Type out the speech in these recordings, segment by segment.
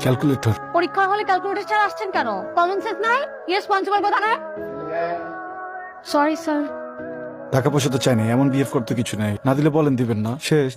Calculator. পরীক্ষার হলে calculator ছাড়া আসছেন কেন? কমন সেন্স নাই? ইরেসপন্সিবল কথা না? Sorry sir. টাকা পয়সা তো চাই না, এমন বিহেভ করতে কিছু নাই, না দিলে বলেন দিবেন না, শেষ।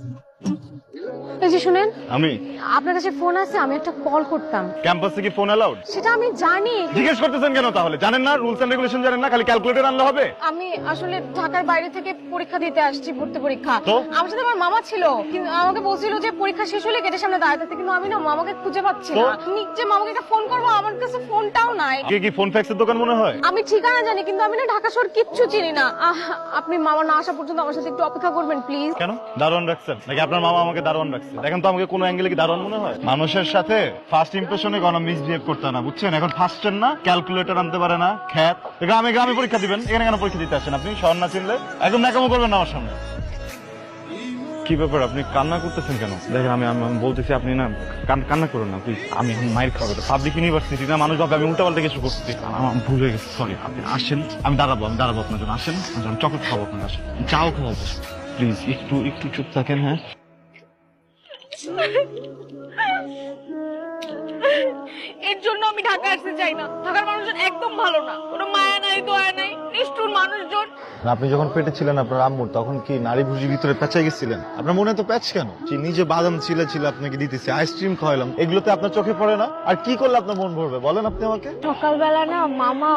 এই যে শুনেন, আমি আপনার কাছে ফোন আছে, আমি একটা কল করতাম। ক্যাম্পাসে কি ফোন অ্যালাউড? সেটা আমি জানি। জিজ্ঞেস করতেছেন কেন তাহলে? জানেন না রুলস এন্ড রেগুলেশন? জানেন না খালি ক্যালকুলেটর আনলে হবে? আমি আসলে ঢাকার বাইরে থেকে পরীক্ষা দিতে আসছি, ভর্তি পরীক্ষা। তো? আমার সাথে আমার মামা ছিল, কিন্তু আমাকে বলছিল যে পরীক্ষা শেষ হলে গেটের সামনে দাঁড়াতে, কিন্তু আমি না মামাকে খুঁজে পাচ্ছি না। আমি যে মামাকে একটা ফোন করবো, আমার কাছে ফোনটাও নাই। কে কি ফোন ফ্যাক্সের দোকান মনে হয়? আমি ঠিকানা জানি, কিন্তু আমি না ঢাকা শহর কিচ্ছু চিনি না। আপনি মামা না আসা পর্যন্ত আমার সাথে একটু অপেক্ষা করবেন প্লিজ। কেন দারোয়ান রাখছেন নাকি আপনার মামা আমাকে দারোয়ান রাখছে? দেখেন তো আমাকে কোনো অ্যাঙ্গেলে কি দারোয়ান মনে হয়? মানুষের সাথে ফার্স্ট ইমপ্রেশনে কোনো মিসবিহেভ করতে না, বুঝছেন? এখন ফার্স্টের না ক্যালকুলেটর আনতে পারে না খ্যাত। গ্রামে গ্রামে পরীক্ষা দিবেন, এখানে কেন পরীক্ষা দিতে আসেন আপনি? শহর না চিনলে একদম ন্যাকামো করবেন না আমার সামনে। কি ব্যাপার, আপনি কান্না করতেছেন কেন? দেখেন আমি আমি বলতেছি আপনি না কান্না করুন না প্লিজ। আমি এখন মাইর খাবো, পাবলিক ইউনিভার্সিটি না, মানুষ ভাবে আমি উল্টাপাল্টা কিছু করতেছি। আমার ভুল হয়ে গেছে, সরি। আপনি আসেন, আমি দাঁড়াবো আপনার জন্য। আসেন, আমি চকলেট খাবো আপনার, আসেন, চাও খাওয়াবো। প্লিজ একটু একটু চুপ থাকেন। হ্যাঁ, এর জন্য আমি ঢাকা আসতে চাই না। ঢাকার মানুষজন একদম ভালো না, কোনো মায়া নাই, দয়া নাই, নিষ্ঠুর মানুষজন। আপনি যখন পেটে ছিলেন আপনার আম্মুর, তখন কি নারী ভুজির ভিতরে পেঁচাই গেছিলেন? আপনার মনে তো প্যাচ কেন? যে নিজে বাদাম ছিলে আপনাকে দিতেছে, আইসক্রিম খাওয়াইলাম, এগুলোতে আপনার চোখে পড়ে না? আর কি করলে আপনার মন ভরবে বলেন আপনি আমাকে? সকালবেলা না মামা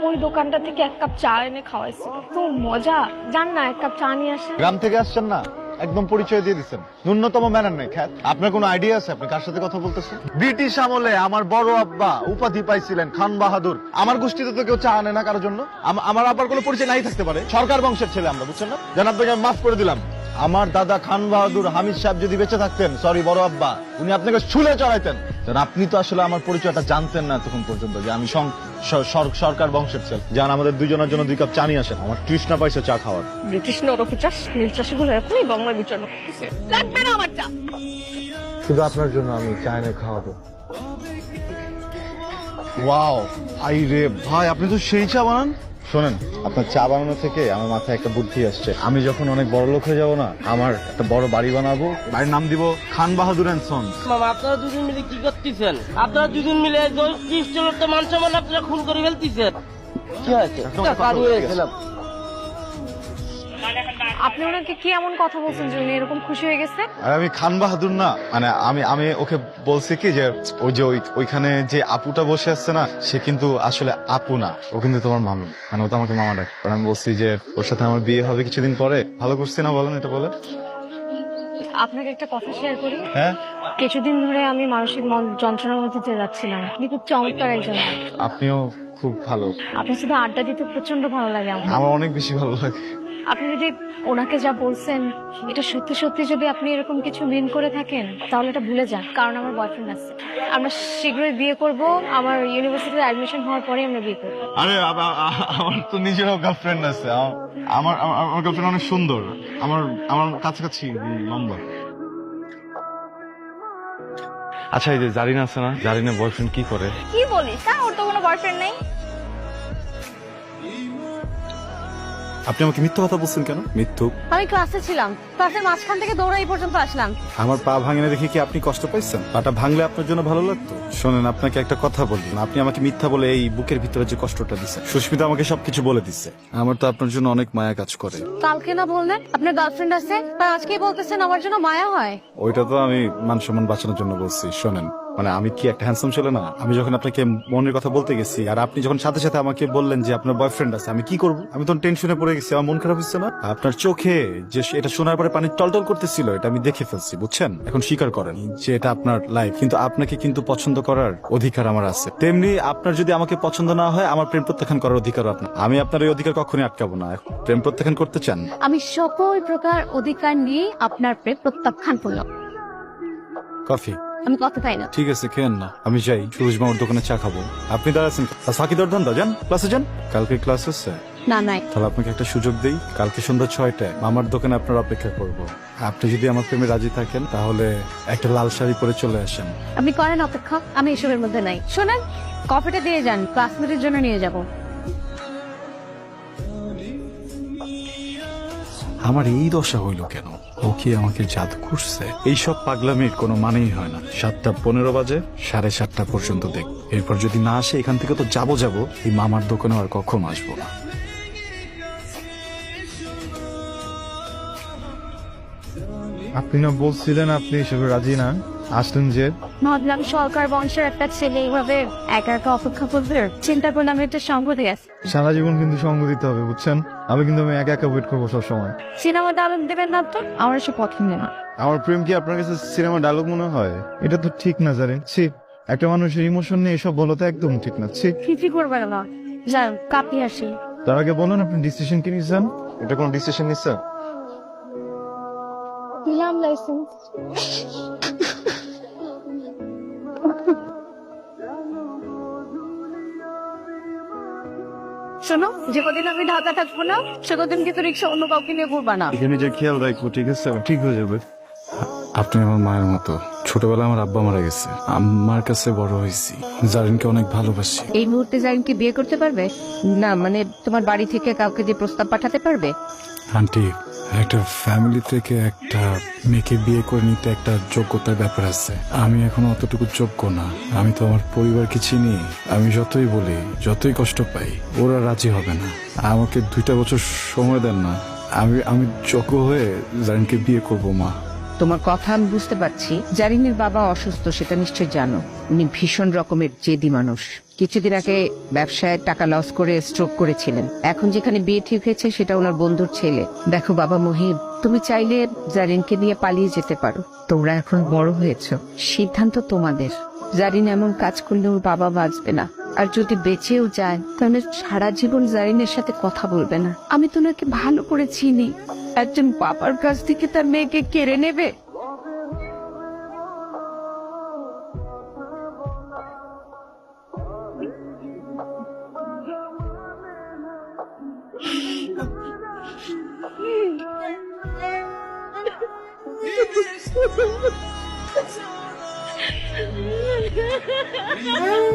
ওই দোকানটা থেকে এক কাপ চা এনে খাওয়াইছিল, তো মজা। জান না, এক কাপ চা নিয়ে আসেন। গ্রাম থেকে আসছেন না, একদম পরিচয় দিয়ে দিচ্ছেন, ন্যূনতম ম্যানার নেই। খ্যাত, আপনার কোনো আইডিয়া আছে আপনি কার সাথে কথা বলতেছেন? ব্রিটিশ আমলে আমার বড় আব্বা উপাধি পাইছিলেন খান বাহাদুর। আমার গোষ্ঠীতে তো কেউ চা আনে না কারোর জন্য। আমার আব্বার কোনো পরিচয় নাই থাকতে পারে, সরকার বংশের ছেলে আমরা, বুঝছেন না? জান আপনাকে আমি মাফ করে দিলাম। আমার দাদা খান বাহাদুর হামিদ সাহেব যদি বেঁচে থাকতেন, সরি বড় আব্বা, উনি আপনাকে শুলে চড়াইতেন। কারণ আপনি তো আসলে আমার পরিচয়টা জানতেন না তখন পর্যন্ত, যে আমি সরকার বংশের ছেলে। যান আমাদের দুজনের জন্য 2 কাপ চা নিয়ে আসেন, আমার তৃষ্ণা পাইছে চা খাওয়ার। ব্রিটিশ নরপিচাস নীল চাষিগুলো এখনই বাংলা বিচার করতেছে। লাগবে না আমার চা। শুধু আপনার জন্য আমি চা এনে খাওয়াবো। ওয়াও, আই রে ভাই, আপনি তো সেই চা বানান। শোনেন, আপনার চা বানানো থেকে আমার মাথায় একটা বুদ্ধি আসছে। আমি যখন অনেক বড় লোক হয়ে যাবো না, আমার একটা বড় বাড়ি বানাবো, বাড়ির নাম দিব খান বাহাদুর এন্ড সন্স। মামা আপনারা দুজন মিলে কি করতেছেন? আপনারা দুজন মিলে 30 জনের তো মান সম্মান আপনারা খুন করে ফেলতেছেন। কি হয়েছে? গেছিলাম। আপনি ওনাকে কি এমন কথা বলছেন যে উনি এরকম খুশি হয়ে গেছে? আর আমি খান বাহাদুর না, মানে আমি ওকে বলছি কি যে ওইখানে যে আপুটা বসে আছে না, সে কিন্তু আসলে আপু না, ও কিন্তু তোমার মামি, মানে ও তো আমাকে মামা ডাকে। আমি বলছি যে ওর সাথে আমার বিয়ে হবে কিছুদিন পরে। ভালো করছি না বলেন এটা বলে? আপনাকে একটা কথা শেয়ার করি। হ্যাঁ, কিছুদিন ধরে আমি মানসিক যন্ত্রণার মধ্যে দিয়ে যাচ্ছিলাম। আপনি খুব চমৎকার একজন। আপনিও খুব ভালো। আপনার সাথে আড্ডা দিতে প্রচন্ড ভালো লাগে আমার। আমার অনেক বেশি ভালো লাগে। আপনি যদি ওনাকে যা বলছেন এটা সত্যি সত্যি যদি আপনি এরকম কিছু মিন করে থাকেন, তাহলে এটা ভুলে যান, কারণ আমার বয়ফ্রেন্ড আছে। আমরা শীঘ্রই বিয়ে করব। আমার ইউনিভার্সিটিতে অ্যাডমিশন হওয়ার পরে আমরা বিয়ে করব। আরে আমার তো নিজেরও গার্লফ্রেন্ড আছে। আমার গার্লফ্রেন্ড অনেক সুন্দর, আমার কাছাকাছি লম্বা। আচ্ছা এই যে জারিনা আছে না, জারিনা বয়ফ্রেন্ড কি করে? কি বলিস? ওর তো কোনো বয়ফ্রেন্ড নেই। আপনি আমাকে মিথ্যা কথা বলছেন কেন? মিথ্যু। আমি ক্লাসে ছিলাম, ক্লাসের মাঝখান থেকে দৌড়ে এই পর্যন্ত আসলাম। আমার পা ভাঙে না দেখে কি আপনি কষ্ট পাইছেন? পাটা ভাঙলে আপনার জন্য ভালো লাগতো? শোনেন, আপনাকে একটা কথা বলি, আপনি আমাকে মিথ্যা বলে এই বুকের ভিতরে যে কষ্টটা দিচ্ছেন, সুস্মিতা আমাকে সবকিছু বলে দিচ্ছে। আমার তো আপনার জন্য অনেক মায়া কাজ করে। কালকে না বললেন আপনার গার্লফ্রেন্ড আছে, আর আজকেই বলতেছেন আমার জন্য মায়া হয়? ওইটা তো আমি মান সম্মান বাঁচানোর জন্য বলছি। শোনেন, মানে আমি কি একটা হ্যান্ডসাম ছেলে না? আমি যখন আপনাকে মনের কথা বলতে গেছি, আর আপনি যখন সাথে সাথে আমাকে বললেন যে আপনার বয়ফ্রেন্ড আছে, আমি কি করবো? আমি তখন টেনশনে পড়ে গেছি, আমার মন খারাপ হচ্ছে না? আপনার চোখে যে এটা শোনার পরে পানি টলটল করতেছিল, এটা আমি দেখে ফেলছি, বুঝছেন? এখন স্বীকার করেন যে এটা আপনার লাইফ, কিন্তু আপনাকে কিন্তু পছন্দ করার অধিকার আমার আছে। তেমনি আপনার যদি আমাকে পছন্দ না হয়, আমার প্রেম প্রত্যাখ্যান করার অধিকারও আপনার। আমি আপনার এই অধিকার কখনোই আটকাবো না। প্রেম প্রত্যাখ্যান করতে চান? আমি সকল প্রকার অধিকার নিয়ে আপনার প্রেম প্রত্যাখ্যান করলাম। কফি? আমি কথা পাই না। ঠিক আছে, খেয়েন না, আমি যাই সুরজ মামার দোকানে চা খাবো। আপনি দাঁড়াচ্ছেন সাকিদার ধান্দা, যান ক্লাসে যান। কালকে ক্লাস আছে? না নাই। তাহলে আপনাকে একটা সুযোগ দেই, কালকে সন্ধ্যা 6টায় মামার দোকানে আপনার অপেক্ষা করব। আপনি যদি আমার প্রেমে রাজি থাকেন, তাহলে একটা লাল শাড়ি পরে চলে আসেন। আপনি করেন অপেক্ষা, আমি এসবের মধ্যে নাই। শোনেন, কফিটা দিয়ে যান, ক্লাসমেটের জন্য নিয়ে যাব। আমার এই দশা হইল কেন? ও কি আমাকে জাদু করছে? এইসব পাগলামির কোনো মানেই হয় না। 7:15 বাজে, 7:30 পর্যন্ত দেখ। এরপর যদি না আসে এখান থেকে তো যাবো এই মামার দোকানে আর কখনো আসবো না। আপনি না বলছিলেন আপনি এসবে রাজি না, আসলেন যে? ভাবলাম সরকার বংশের একটা ছেলে এইভাবে একা একা অপেক্ষা করবে, চিন্তা করলাম একটা সঙ্গ দিয়ে আছে। সারা জীবন কিন্তু সঙ্গ দিতে হবে, বুঝছেন? আমি একা একা ওয়েট করবো সবসময়। সিনেমা ডায়লগ দেবেন না তো, আমার এসব পছন্দ না। আমার প্রেম কি আপনার কাছে সিনেমা ডায়লগ মনে হয়? এটা তো ঠিক না জানেন। ছি, একটা মানুষের ইমোশন নিয়ে এসব বলা তো একদম ঠিক না। ছি, কিছুই করবে না, যান কাপি আসি। তার আগে বলুন আপনি ডিসিশন কি নিচ্ছেন? এটা কোনো ডিসিশন নিচ্ছেন? দিলাম লাইসেন্স। শোনো, যে কদিন আমি ঢাকা থাকবো না সে কদিন কিন্তু রিক্সা অন্য কাউকে নিয়ে ঘুরবা না। এখানে যে খেয়াল রাখবো, ঠিক আছে? ঠিক হয়ে যাবে। আপনি আমার মায়ের মতো। ছোটবেলায় আমার আব্বা মারা গেছে, আমার কাছে বড় হয়েছি। জারিনকে অনেক ভালোবাসি। এই মুহূর্তে জারিনকে বিয়ে করতে পারবে না? মানে তোমার বাড়ি থেকে কাউকে দিয়ে প্রস্তাব পাঠাতে পারবে? আন্টি, একটা ফ্যামিলি থেকে একটা মেয়েকে বিয়ে করে নিতে একটা যোগ্যতার ব্যাপার আছে। আমি এখন অতটুকু যোগ্য না। আমি তো আমার পরিবারকে চিনি। আমি যতই বলি, যতই কষ্ট পাই, ওরা রাজি হবে না। আমাকে 2টা বছর সময় দেন না। আমি যোগ্য হয়ে জারিনকে বিয়ে করব মা। তোমার কথা আমি বুঝতে পারছি। জারিনের বাবা অসুস্থ, সেটা নিশ্চয় জানো। উনি ভীষণ রকমের জেদি মানুষ। কিছুদিন আগে ব্যবসায় টাকা লস করে স্ট্রোক করেছিলেন। এখন যেখানে বিয়ে ঠিক হয়েছে সেটা ওনার বন্ধুর ছেলে। দেখো বাবা মহিব, তুমি চাইলে জারিনকে নিয়ে পালিয়ে যেতে পারো। তোমরা এখন বড় হয়েছো, সিদ্ধান্ত তোমাদের। জারিন এমন কাজ করলে ওর বাবা বাঁচবে না, আর যদি বেঁচেও যায় তাহলে সারা জীবন জারিনের সাথে কথা বলবে না। আমি তো ওনাকে ভালো করে চিনি। একজন বাবার কাছ থেকে তার মেয়েকে কেড়ে নেবে? Ah!